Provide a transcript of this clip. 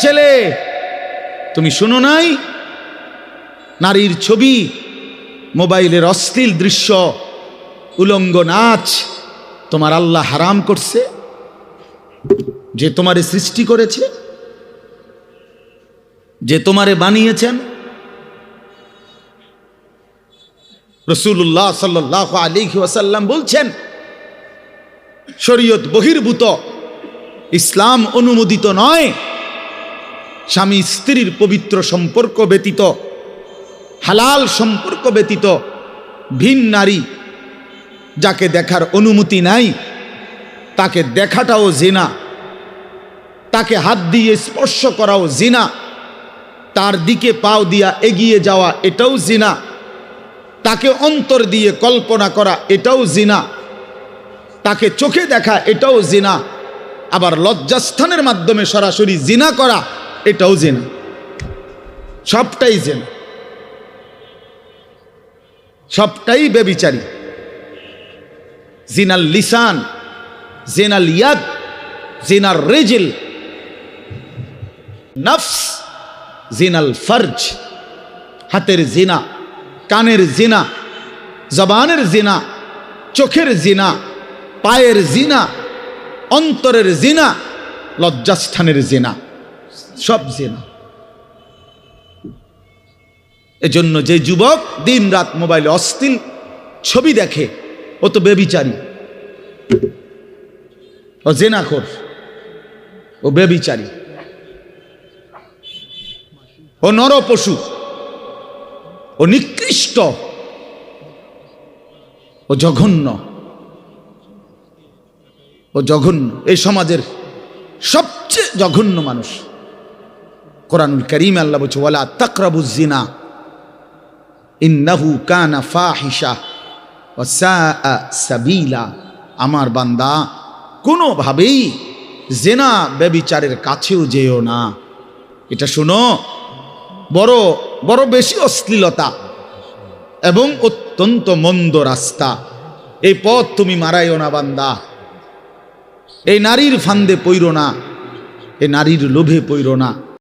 ছেলে, তুমি শুনো নাই নারীর ছবি, মোবাইলের অশ্লীল দৃশ্য, উলঙ্গ নাচ তোমার আল্লাহ হারাম করছে? যে তোমারে সৃষ্টি করেছে, যে তোমারে বানিয়েছেন। রাসূলুল্লাহ সাল্লাল্লাহু আলাইহি ওয়াসাল্লাম বলছেন, শরীয়ত বহির্ভূত, ইসলাম অনুমোদিত নয় স্বামী স্ত্রীর পবিত্র সম্পর্ক ব্যতীত, হালাল সম্পর্ক ব্যতীত ভিন নারী যাকে দেখার অনুমতি নাই তাকে দেখাটাও জিনা, তাকে হাত দিয়ে স্পর্শ করাও জিনা, তার দিকে পাও দিয়া এগিয়ে যাওয়া এটাও জিনা, তাকে অন্তর দিয়ে কল্পনা করা এটাও জিনা, তাকে চোখে দেখা এটাও জিনা, আবার লজ্জাস্থানের মাধ্যমে সরাসরি জিনা করা এটাও জিনা। সবটাই জিনা, সবটাই ব্যভিচারী। জিনাল লিসান, জিনাল ইয়াদ, জিনার রিজল, নফস, জিনাল ফরজ, হাতের জিনা, কানের জিনা, জবানের জিনা, চোখের জিনা, পায়ের জিনা, অন্তরের জিনা, লজ্জাস্থানের জিনা, সব জিনা। এজন্য যে যুবক দিন রাত মোবাইলে অশ্লীল ছবি দেখে ও তো ব্যভিচারী, ও জিনাখোর, ও ব্যভিচারী, ও নরপশু, ও নিকৃষ্ট, ও জঘন্য, ও জঘন্য। এই সমাজের সবচেয়ে জঘন্য মানুষ। কোরআনুল কারীমে আল্লাহ বলছে, ওয়ালা তাকরাবুজ জিনা ইন্নাহু কানা ফাহিশা ওয়া সাআ সাবিলা। আমার বান্দা, কোনোভাবেই জিনা ব্যভিচারের কাছেও যেও না। এটা শোনো, বড় বড় বেশি অশ্লীলতা এবং অত্যন্ত মন্দ রাস্তা। এই পথ তুমি মারাইও না বান্দা। এই নারীর ফান্দে পইরো না, এই নারীর লোভে পইরো না।